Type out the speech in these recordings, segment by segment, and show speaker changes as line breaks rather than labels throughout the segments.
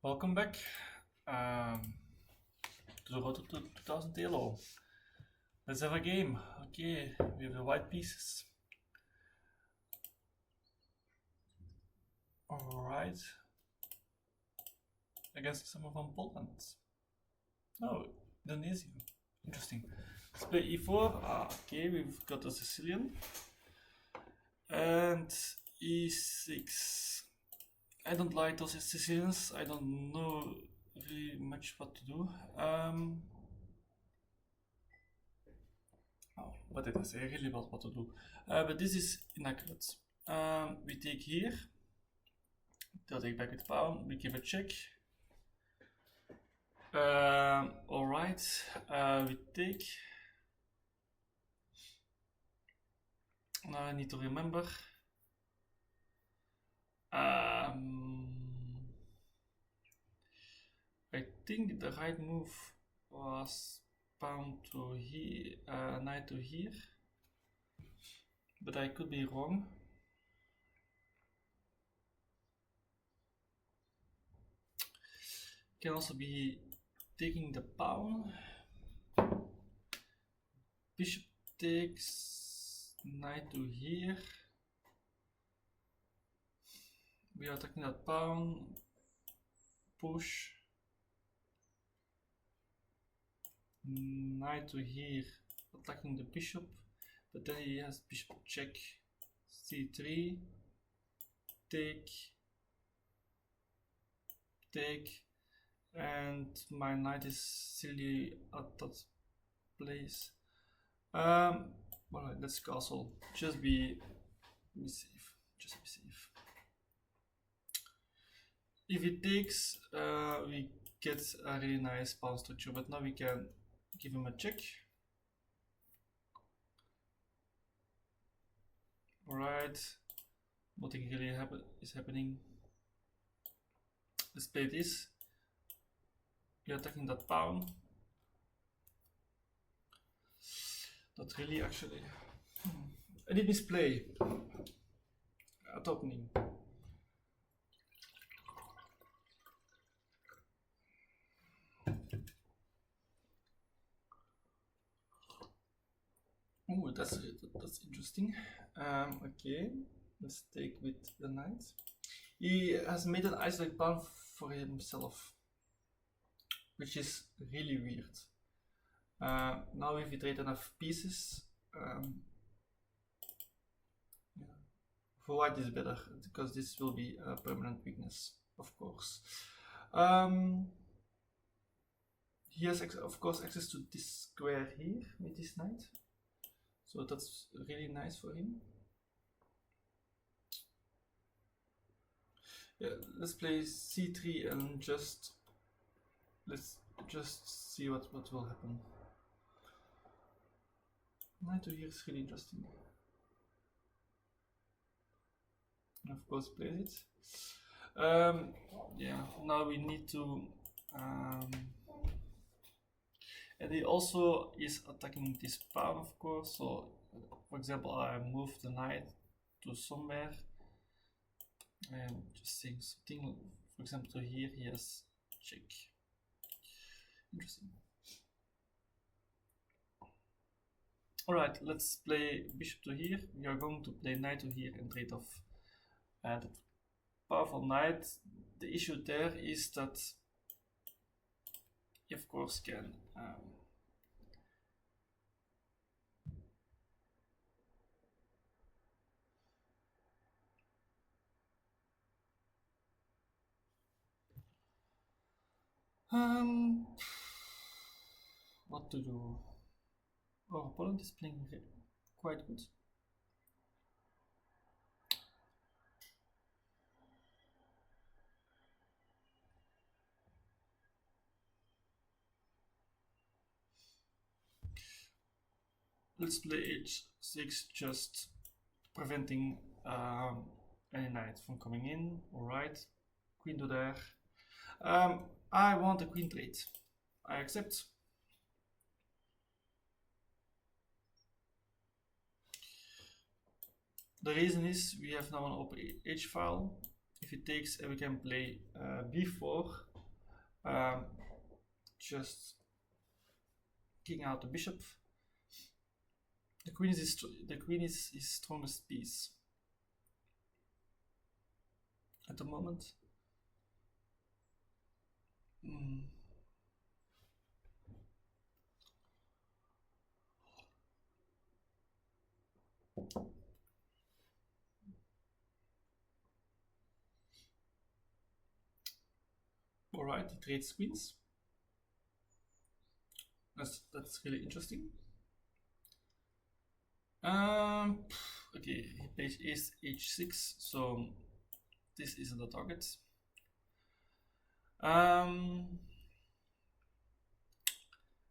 Welcome back to the Road to 2000 Elo. Let's have a game. Okay, we have the white pieces. Alright. Against someone from Poland. No, Indonesia. Interesting. Let's play e4. Okay, we've got a Sicilian. And e6. I don't like those Sicilians. I don't know really much what to do. What did I say? Really about what to do. But this is inaccurate. We take here. They'll take back with pawn. We give a check. Alright. We take. Now I need to remember. I think the right move was pawn to here, knight to here, but I could be wrong. Can also be taking the pawn. Bishop takes, knight to here. We are attacking that pawn. Push. Knight to here, attacking the bishop, but then he has bishop check, c3, take, and my knight is silly at that place. Well, let's castle. Just be safe. Just be safe. If it takes, we get a really nice pawn structure, but now we can give him a check. Alright, nothing really is happening. Let's play this. We're attacking that pawn. Not really, actually. I did misplay at opening. Oh, that's interesting. Okay, let's take with the knight. He has made an isolated pawn for himself, which is really weird. Now if we trade enough pieces, yeah, for white is better, because this will be a permanent weakness, of course. He has, of course, access to this square here with this knight. So that's really nice for him. Yeah, let's play c3 and let's just see what will happen. Knight to here is really interesting. And of course plays it. Yeah, now we need to and he also is attacking this pawn, of course. So, for example, I move the knight to somewhere. And just saying something, for example, to here, yes, check. Interesting. Alright, let's play bishop to here. We are going to play knight to here and trade off that powerful knight. The issue there is that you, of course, can what to do? Oh, Poland is playing quite good. Let's play h6, just preventing any knight from coming in. Alright, queen to there. I want a queen trade. I accept. The reason is we have now an open h file. If it takes, we can play b4 just kicking out the bishop. The queen is his strongest piece at the moment. Alright, he trades queens. That's really interesting. Okay, he plays ace h6, so this isn't the target.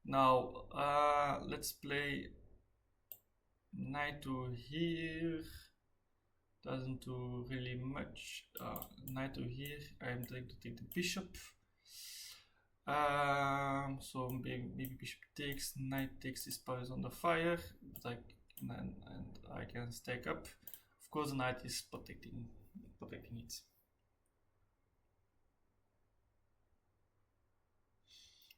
Now let's play knight to here. Doesn't do really much. Knight to here. I'm trying to take the bishop. So maybe bishop takes, knight takes. This pawn is under fire, but I can stack up. Of course, the knight is protecting it.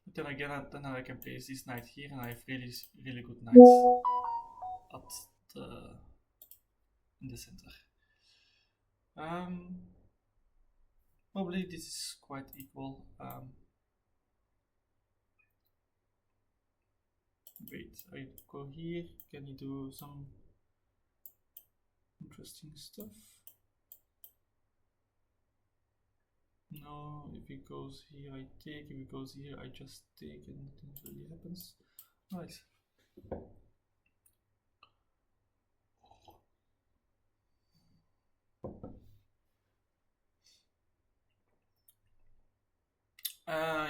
But then again, I can place this knight here, and I have really good knights in the center. Probably this is quite equal. Wait, I go here. Can you do some interesting stuff? No, if he goes here, I take. If he goes here, I just take, and nothing really happens. Right.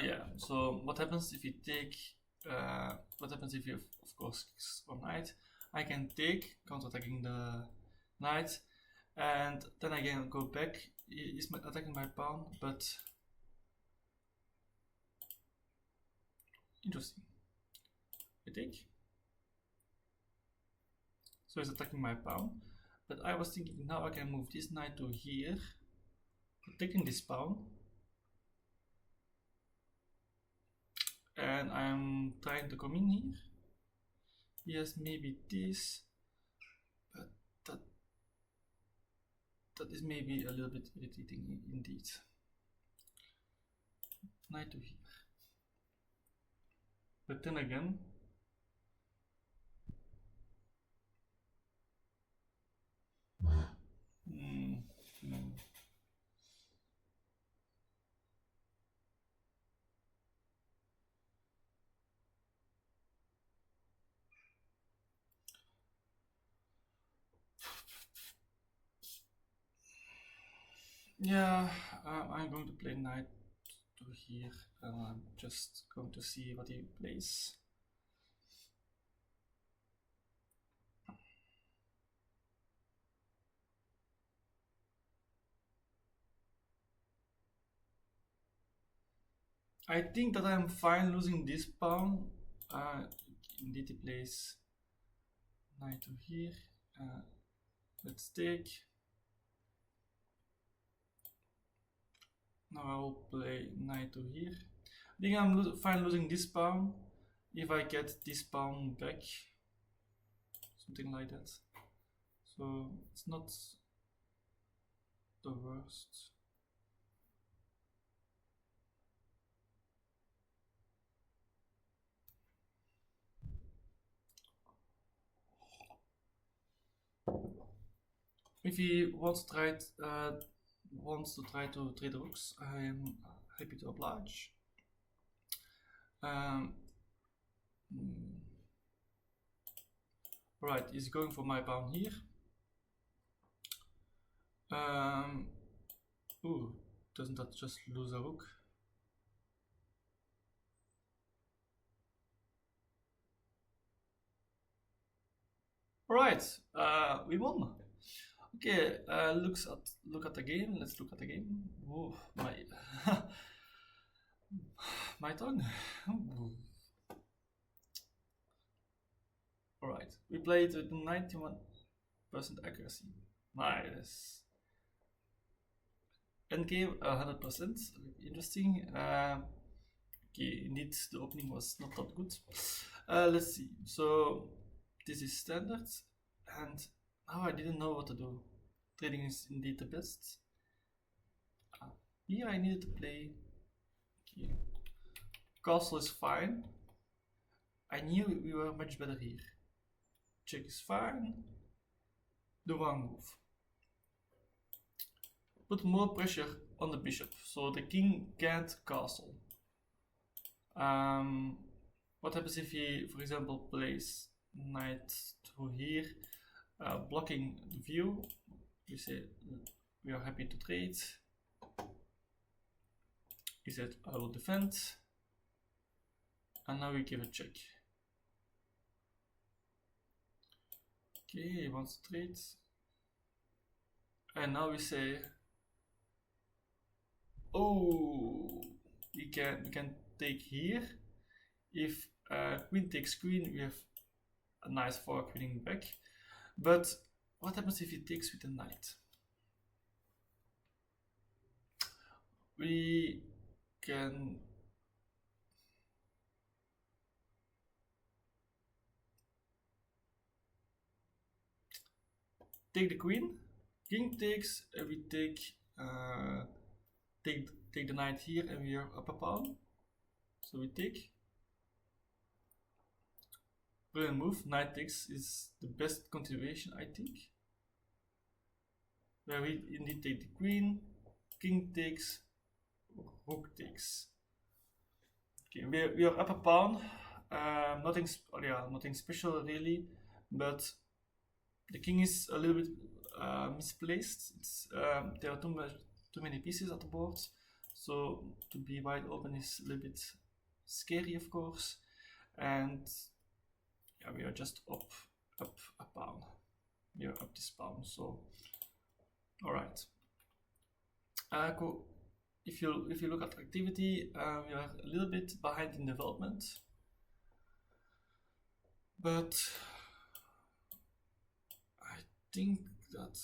Yeah, so what happens if you take, what happens if you, of course, kicks on knight? I can take, counter-attacking the knight, and then I can go back. He's attacking my pawn, but interesting. I take. So he's attacking my pawn, but I was thinking now I can move this knight to here, protecting this pawn. And I'm trying to come in here. Yes, maybe this, but that is maybe a little bit irritating indeed. Knight to here. But then again, yeah, I'm going to play knight to here, and I'm just going to see what he plays. I think that I'm fine losing this pawn. Indeed, he plays knight to here. Let's take. Now I will play knight to here. I think I'm fine losing this pawn if I get this pawn back. Something like that. So it's not the worst. If he wants to try to trade rooks, I am happy to oblige. Right, he's going for my pawn here. Ooh, doesn't that just lose a rook? Right, we won. Okay, look at the game. Let's look at the game. Oh, my tongue. Alright, we played with 91% accuracy. Nice. Endgame 100%. Interesting. Okay, indeed, the opening was not that good. Let's see. So this is standard, and now I didn't know what to do. Trading is indeed the best. Here I needed to play. Okay. Castle is fine. I knew we were much better here. Check is fine. The wrong move. Put more pressure on the bishop, so the king can't castle. What happens if he, for example, plays knight to here, blocking the view? We say we are happy to trade. He said I will defend, and now we give a check. Okay, he wants to trade, and now we say, oh, we can take here. If queen takes queen, we have a nice fork winning back. But what happens if he takes with a knight? We can take the queen. King takes, and we take the knight here, and we are up a pawn. So we take. Brilliant move. Knight takes is the best continuation, I think. Where we indeed take the queen, king takes, rook takes. Okay, we are up a pawn. Nothing special really, but the king is a little bit misplaced. There are too many pieces at the board, so to be wide open is a little bit scary, of course. And yeah, we are just up a pawn. We are up this pawn. So, all right. Cool. If you look at activity, we are a little bit behind in development, but I think that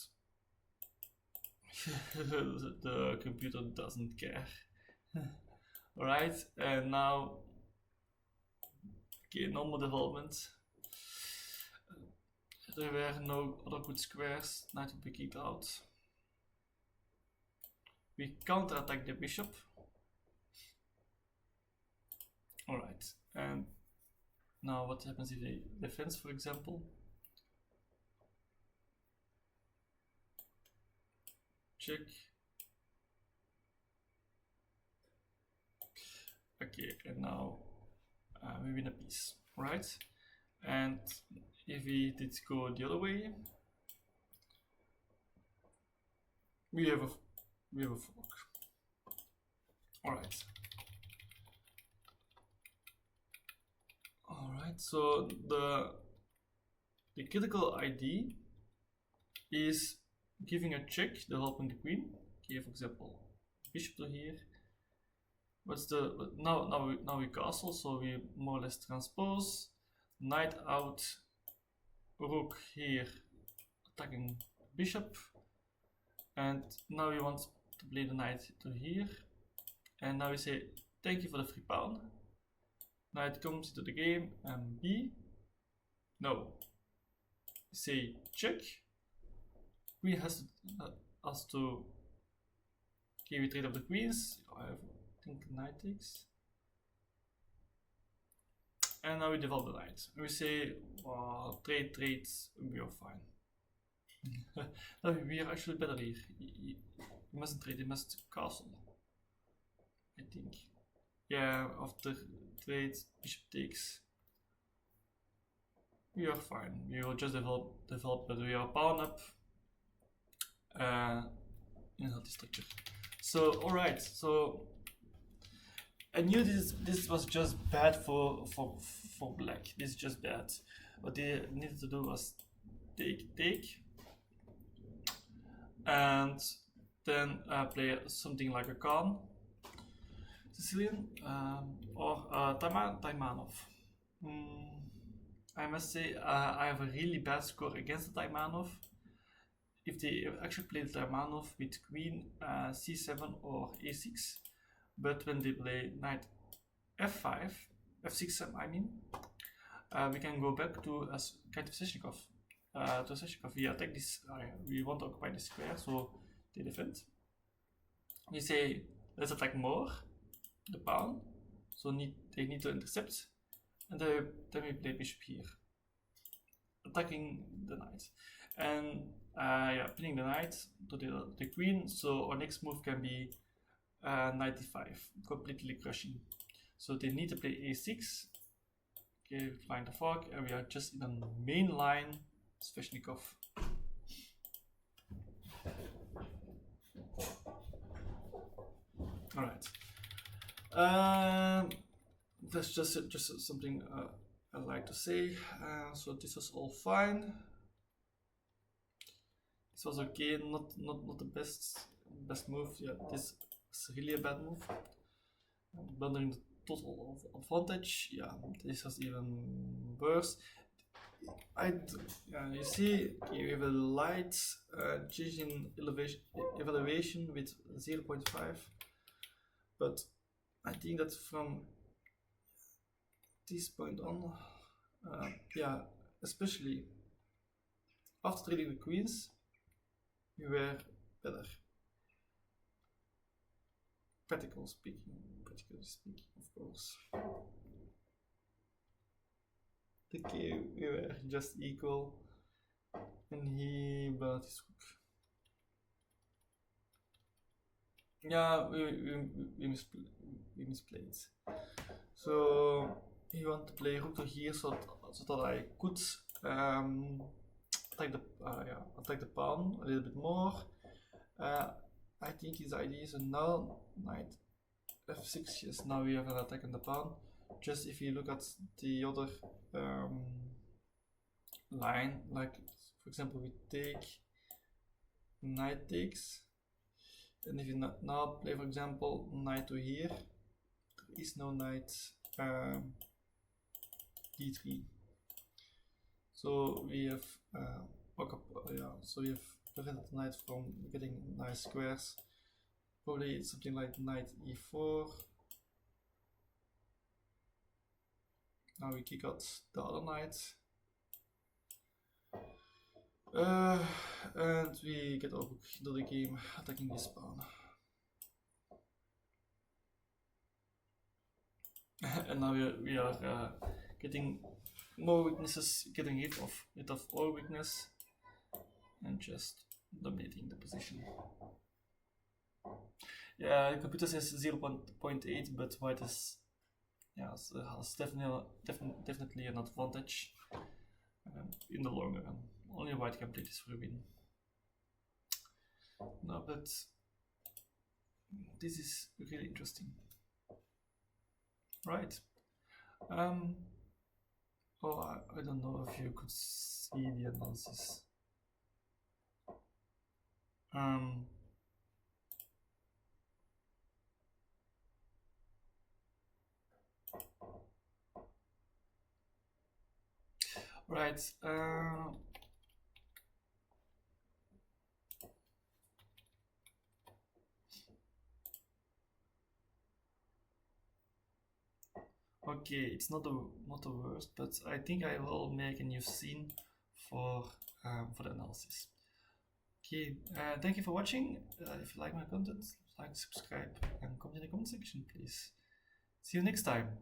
the computer doesn't care. All right, and now, okay, normal development. There were no other good squares. Knight will be kicked out. We counterattack the bishop. Alright, and now what happens if they defense, for example? Check. Okay, and now we win a piece, right? And if we did go the other way, we have a fork. Alright. Alright, so the critical ID is giving a check, developing the queen. Okay, for example, bishop to here. What's the now we castle, so we more or less transpose. Knight out, rook here, attacking bishop. And now we want to play the knight to here. And now we say, thank you for the free pawn. Knight comes into the game, and B. No. Say check. Queen has to. Okay, we trade up the queens. I think knight takes. And now we develop the knight. And we say, trade, we are fine. No, we are actually better here. You mustn't trade, you must castle. I think. Yeah, after trade, bishop takes. We are fine. We will just develop, but we are pawn up in a healthy structure. So, alright, so I knew this was just bad for black. This is just bad. What they needed to do was take. And then play something like a Khan, Sicilian, or Taimanov. I must say I have a really bad score against the Taimanov. If they actually play Taimanov with queen c7 or a6, but when they play knight f5, f6 I mean, we can go back to a kind of Sveshnikov. To Sveshnikov, we attack this area. We want to occupy this square, so they defend. We say let's attack more the pawn, so they need to intercept, and then we play bishop here, attacking the knight, and yeah, pinning the knight to the queen. So our next move can be knight d5, completely crushing. So they need to play a6. Okay, flying the fork, and we are just in the main line, Sveshnikov. All right. That's just something I'd like to say. So this was all fine. This was okay, not the best move. Yeah, this is really a bad move. Blundering the total advantage. Yeah, this was even worse. You see, okay, we have a light change in evaluation with 0.5, but I think that from this point on, yeah, especially after trading the queens, we were better. Practically speaking, of course. Okay, we were just equal, and he brought his rook. Yeah, we misplayed. So he wanted to play rook to here, so that I could attack the pawn a little bit more. I think his idea is now knight f6. Yes, now we have an attack on the pawn. Just if you look at the other line, like for example, we take knight takes, and if you now play, for example, knight to here, there is no knight d3. So we have so we have prevented the knight from getting nice squares. Probably something like knight e4. Now we kick out the other knight. And we get our rook into the game, attacking this pawn. And now we are getting more weaknesses, getting rid of all weakness, and just dominating the position. Yeah, the computer says 0.8, but white has definitely an advantage in the long run. Only white can play this for a win. No, but this is really interesting. Right. Oh, I don't know if you could see the analysis. Right. Okay, it's not the worst, but I think I will make a new scene for the analysis. Okay, thank you for watching. If you like my content, like, subscribe, and comment in the comment section, please. See you next time.